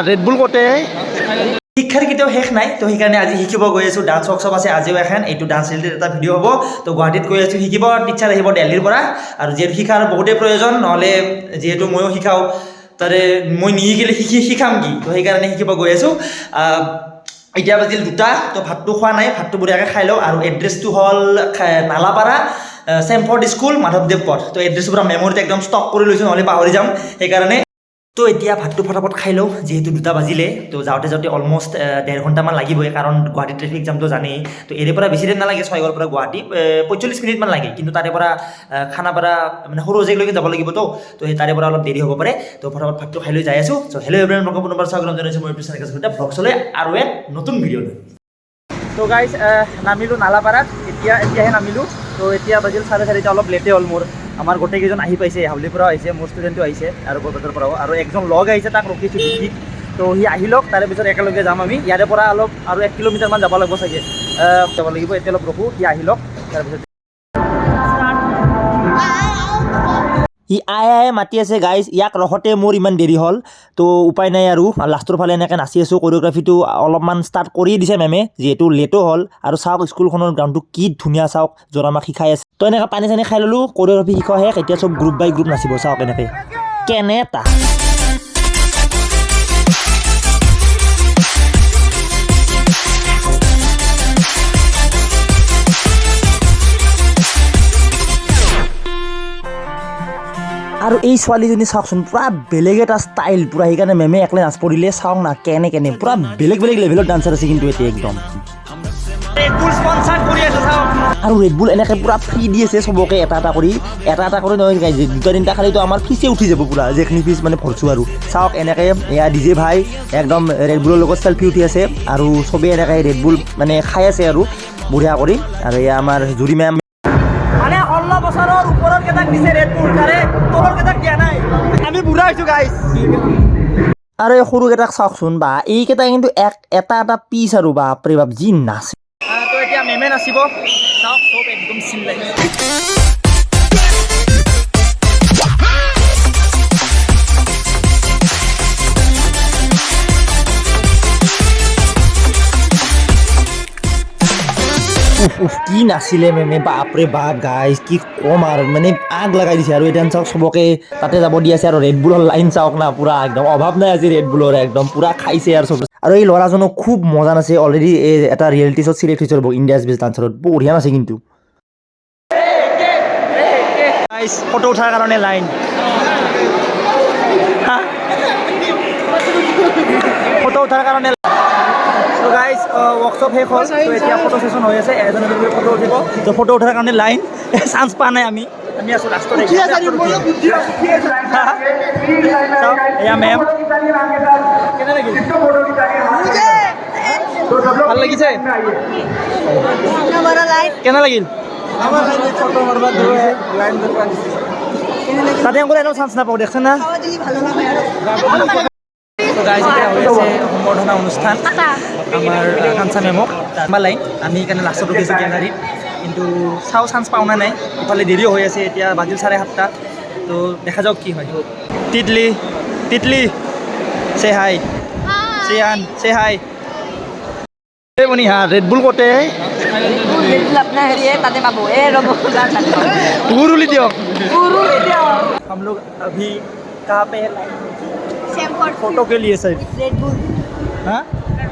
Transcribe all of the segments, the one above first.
Red Bull কতে শিক্ষাৰ কেতিয়াও শেষ নাই তো সেইকাৰণে আজি শিকিব গৈ আছোঁ ডান্স ৱৰ্কশ্বপ আছে আজিও এখন এইটো ডান্স ৰিলেটেড এটা ভিডিঅ' হ'ব তো গুৱাহাটীত গৈ আছোঁ শিকিব টিচাৰ আহিব দিল্লীৰ পৰা আৰু যিহেতু শিকাৰ বহুতেই প্ৰয়োজন নহ'লে যিহেতু ময়ো শিকাওঁ তাৰে মই নিশিকিলে শিকাম কি তো সেইকাৰণে শিকিব গৈ আছোঁ এতিয়া বাজিল 2টা তো ভাতটো খোৱা নাই ভাতটো বঢ়িয়াকৈ খাই লওঁ আৰু এড্ৰেছটো হ'ল নালাপাৰা চেমফৰ্ড স্কুল মাধৱদেৱ পথ তো এড্ৰেছটো পৰা মেমৰিত একদম ষ্টক কৰি লৈছোঁ নহ'লে পাহৰি যাম সেইকাৰণে তো এতিয়া ভাতটো ফটাফট খাই লওঁ যিহেতু 2টা বাজিলে তো যাওঁতে অলমষ্ট 1.5 ঘণ্টামান লাগিবই কাৰণ গুৱাহাটী ট্ৰেফিক জামটো জানেই তো এৰে পৰা বেছি দিন নালাগে 6 পৰা গুৱাহাটী 45 মিনিটমান লাগে কিন্তু তাৰে পৰা খানাপাৰা মানে সৰু জেগলৈকে যাব লাগিব তো সেই তাৰে পৰা অলপ দেৰি হ'ব পাৰে তো ফটাফট ভাতটো খাই লৈ যাই আছোঁ চ' হেল্ল' এভৰিৱান মই পুনৰ স্বাগতম জনাইছোঁ মই পিছন ব্লগ চলে আৰু এক নতুন ভিডিঅ' লৈ তো গাইজ নামিলোঁ নালাপাৰাত এতিয়াহে নামিলোঁ তো এতিয়া বাজিল 4:30 অলপ লেটে হ'ল মোৰ আমাৰ গোটেইকেইজন আহি পাইছে হাউলিৰ পৰা আহিছে মোৰ ষ্টুডেণ্টো আহিছে আৰু বৰপেটাৰ পৰাও আৰু একজন লগ আহিছে তাক ৰখিছোঁ ডিগ্ৰীত তো সি আহি লওক তাৰে পিছত একেলগে যাম আমি ইয়াৰে পৰা অলপ আৰু 1 কিলোমিটাৰমান যাব লাগিব চাগে যাব লাগিব এতিয়া অলপ ৰখোঁ সি আহি লওক তাৰপিছত সি আই মাতি আছে গাইজ ইয়াক ৰখতে মোৰ ইমান দেৰি হ'ল তো উপায় নাই আৰু লাষ্টৰ ফালে এনেকৈ নাচি আছোঁ কোৰিঅ'গ্ৰাফিটো অলপমান ষ্টাৰ্ট কৰিয়ে দিছে মেমে যিহেতু লেটো হ'ল আৰু চাওক স্কুলখনৰ গ্ৰাউণ্ডটো কি ধুনীয়া চাওক য'ত আমাক শিকাই আছে তো এনেকৈ পানী চানী খাই ল'লোঁ কোৰিঅ'গ্ৰাফি শিকোৱা শেষ এতিয়া চব গ্ৰুপ বাই গ্ৰুপ নাচিব চাওক এনেকৈ কেনেটা আৰু এই ছোৱালীজনী চাওকচোন পুৰা বেলেগ এটা ষ্টাইল পুৰা সেইকাৰণে মেমে একলাই নাচ পৰিলে চাওক না কেনে পুৰা বেলেগ লেভেলৰ ডান্সাৰ আছে কিন্তু এতিয়া একদম আৰু ৰেড বুল এনেকৈ পুৰা ফ্ৰী দি আছে চবকে এটা এটা কৰি নহয় গাইজ 2-3টা খালিতো আমাৰ ফিচে উঠি যাব পুৰা যেইখিনি ফিচ মানে ভৰছোঁ আৰু চাওক এনেকৈ এয়া ডিজে ভাই একদম ৰেড বুলৰ লগত চেল্ফি উঠি আছে আৰু চবেই এনেকৈ ৰেড বুল মানে খাই আছে আৰু বঢ়িয়া কৰি আৰু এয়া আমাৰ জুৰি মেম মানে 16 বছৰৰ ওপৰৰ কেইটাক দিছে ৰেড বুল তাৰে তলৰ কেইটাক দিয়া নাই আমি বুঢ়া হৈছোঁ গাইজ আৰু এই সৰুকেইটাক চাওকচোন বা এইকেইটা কিন্তু এটা পিচ আৰু বাপৰে বাপ যি নাচে তো এতিয়া মেমে নাচিব চাওক চব একদম চিন লাগিছে কি নাছিলে মেমে বাপৰে বাপ গাইজ কি ক'ম আৰু মানে আগ লগাই দিছে আৰু এতিয়া চাওক চবকে তাতে যাব দি আছে আৰু ৰেড বুলৰ লাইন চাওক না পুৰা একদম অভাৱ নাই আজি ৰেড বুলৰ একদম পুৰা খাইছে আৰু চব আৰু এই ল'ৰাজনো খুব মজা নাছে অলৰেডি এটা ৰিয়েলিটি শ্ব'ত চিলেক্ট হৈছে ৰ'ব ইণ্ডিয়াজ বেষ্ট ডান্সাৰত বঢ়িয়া নাছে কিন্তু ফটো উঠাৰ কাৰণে লাইন ফটো উঠাৰ কাৰণে তো গাইজ ৱৰ্কশ্বপ শেষ হ'ল তো এতিয়া ফটো ছেশ্যন হৈ আছে এজনে ফটো উঠিব তো ফটো উঠাৰ কাৰণে লাইন চান্স পোৱা নাই আমি আছোঁ লাষ্টত এয়া মেম কেনে লাগিল ভাল লাগিছে কেনে লাগিল তাতে অকল এনেও চান্স নাপাওঁ দেখছে না তো গাইজ এতিয়া হৈ আছে সম্বৰ্ধনা অনুষ্ঠান আমাৰ কাঞ্চা মেমক আমাৰ লাইন আমি সেইকাৰণে লাষ্টত উঠিছোঁ গেলাৰীত কিন্তু চাওঁ চান্স পাওঁ না নাই ইফালে দেৰিও হৈ আছে এতিয়া বাজিল 7:30 তো দেখা যাওক কি হয় তিতলি চে হাই চিয়ান চে হাই ৰেড বুল কতে উৰুলি দিয়ক हम लोग अभी कहाँ पे है फोटो के लिए सर रेड बुल हाँ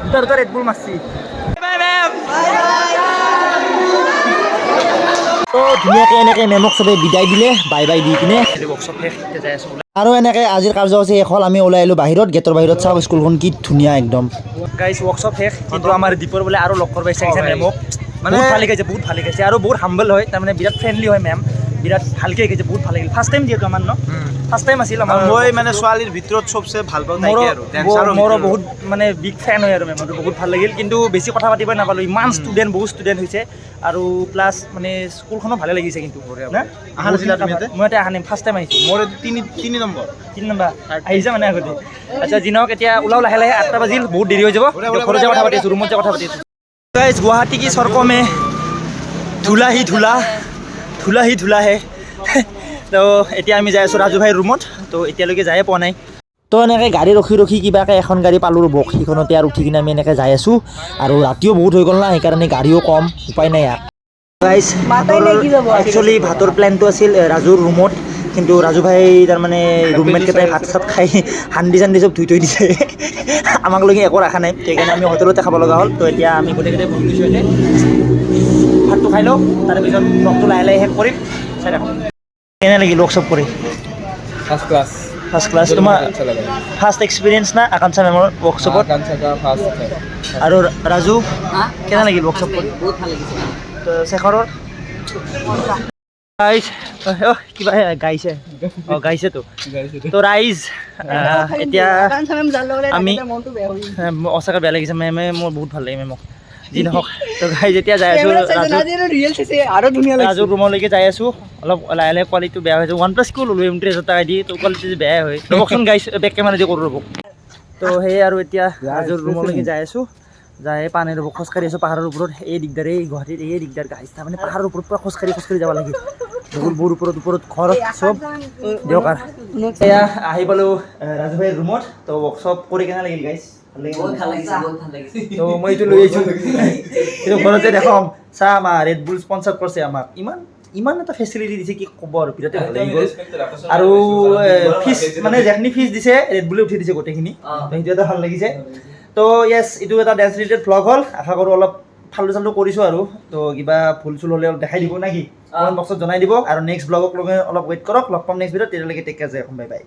उधर रेड बुल मस्ती बाय मैम তো ধুনীয়াকৈ এনেকৈ মেমক চবে বিদায় দিলে বাই দি কিনে ৱৰ্কশ্বপ শেষ যাই আছোঁ আৰু এনেকৈ আজিৰ কাৰ্যসূচী শেষ হ'ল আমি ওলাই আহিলোঁ বাহিৰত গেটৰ বাহিৰত চাওক স্কুলখন কি ধুনীয়া একদম গাইজ ৱৰ্কশ্বপ শেষ কিন্তু আমাৰ দীপৰ বোলে আৰু লগ কৰিব চাইছে মেমক মানে বহুত ভাল শিকাইছে আৰু বহুত হাম্বল হয় তাৰমানে বিৰাট ফ্ৰেণ্ডলি হয় মেম বিৰাট ভালকৈ শিকাইছে বহুত ভাল লাগিল ফাৰ্ষ্ট টাইম যিহেতু আমাৰ ফাৰ্ষ্ট টাইম আছিল আমাৰ মই মানে ছোৱালীৰ ভিতৰত চবচে ভাল পাওঁ মোৰো বহুত মানে বিগ ফেন হয় আৰু মেমৰটো বহুত ভাল লাগিল কিন্তু বেছি কথা পাতিবই নাপালোঁ ইমান বহুত ষ্টুডেণ্ট হৈছে আৰু প্লাছ মানে স্কুলখনো ভালে লাগিছে কিন্তু মই এতিয়া অহা নাই ফাৰ্ষ্ট টাইম আহিছোঁ মোৰ 3 নম্বৰ আহিছে মানে আগতে আচ্ছা যি নহওক এতিয়া ওলাও লাহে 8টা বাজিল বহুত দেৰি হৈ যাব ঘৰত কথা পাতিছোঁ ৰুমত কথা পাতিছোঁ গুৱাহাটী কি সড়কোं में ধূলা হি ধূলা হে তো এতিয়া আমি যাই আছোঁ ৰাজু ভাইৰ ৰুমত তো এতিয়ালৈকে যায়ে পোৱা নাই তো এনেকৈ গাড়ী ৰখি ৰখি কিবাকৈ এখন গাড়ী পালোঁ ৰ'ব সেইখনতে আৰু উঠি কিনে আমি এনেকৈ যাই আছোঁ আৰু ৰাতিও বহুত হৈ গ'ল না সেইকাৰণে গাড়ীও কম উপায় নাই ইয়াত গাইজ একচুৱেলি ভাতৰ প্লেনটো আছিল ৰাজুৰ ৰুমত কিন্তু ৰাজু ভাই তাৰমানে ৰুমমেটকেইটাই ভাত চাত খাই সান্দি চান্দি চব ধুই থৈ দিছে আমাক লগি একো ৰখা নাই সেইকাৰণে আমি হোটেলতে খাব লগা হ'ল তো এতিয়া আমি গোটেইকেইটাই বহি গৈছোঁ ইয়াতে ভাতটো খাই লওঁ তাৰপিছত ব্লগটো লাহে লাহে শেষ কৰিম চাই থাকক কেনে লাগিল ৱৰ্কশ্বপ কৰি ফাৰ্ষ্ট ক্লাছ তোমাৰ ফাৰ্ষ্ট এক্সপিৰিয়েঞ্চ না আকাংক্ষা মেমৰ ৱৰ্কশ্বপত আৰু ৰাজু কেনে লাগিল ৱৰ্কশ্বপ কৰি তো শেখৰৰ কিবা গাইছে গাইছেতো তো ৰাইজ এতিয়া আমি সঁচাকৈ বেয়া লাগিছে মেমে মোৰ বহুত ভাল লাগে মেমক যি নহওক তো গাইজ এতিয়া যাই আছোঁ ৰাজুৰ ৰুমলৈকে যাই আছোঁ অলপ লাহে লাহে কোৱালিটিটো বেয়া হৈছে OnePlus কিয় ল'লোঁ M30 টকা দি তো কোৱালিটি বেয়াই হয় ৰ'বকচোন গাইজ বেক কেমেৰা দি কৰোঁ ৰ'ব তো সেয়ে আৰু এতিয়া ৰাজুৰ ৰুমলৈকে যাই আছোঁ যাই পানী ৰ'ব খোজকাঢ়ি আছোঁ পাহাৰৰ ওপৰত এই দিগদাৰ এই গুৱাহাটীত এই দিগদাৰ গাইজ তাৰমানে পাহাৰৰ ওপৰত পৰা খোজকাঢ়ি যাব লাগে বহুত ওপৰত ঘৰ চব দিয়ক আৰু এয়া আহি পালোঁ ৰাজু ভাইৰ ৰুমত তো ৱৰ্কশ্বপ কৰি কেনে লাগিল গাইজ তো মই এইটো লৈ আহিছোঁ এইটো ঘৰতে দেখাম চাহ আমাৰ ৰেড বুল স্পনচাৰ কৰিছে আমাক ইমান এটা ফেচিলিটি দিছে কি ক'ব আৰু বিৰাটে ভাল লাগি গ'ল আৰু ফিজ মানে যেখিনি ফিজ দিছে ৰেড বুলে উঠি দিছে গোটেইখিনি সেইটো এটা ভাল লাগিছে তো য়েছ এইটো এটা ডেন্স ৰিলেটেড ভ্লগ হ'ল আশা কৰোঁ অলপ ফাল্টু চাল্টু কৰিছোঁ আৰু তো কিবা ভুল চুল হ'লে অলপ দেখাই দিব নেকি কমেণ্ট বক্সত জনাই দিব আৰু নেক্সট ব্লগক লগে অলপ ৱেইট কৰক লগ পাম নেক্সট ভিডিঅ'ত তেতিয়ালৈকে টেক কেয়াৰ যায় এখন বাই বাই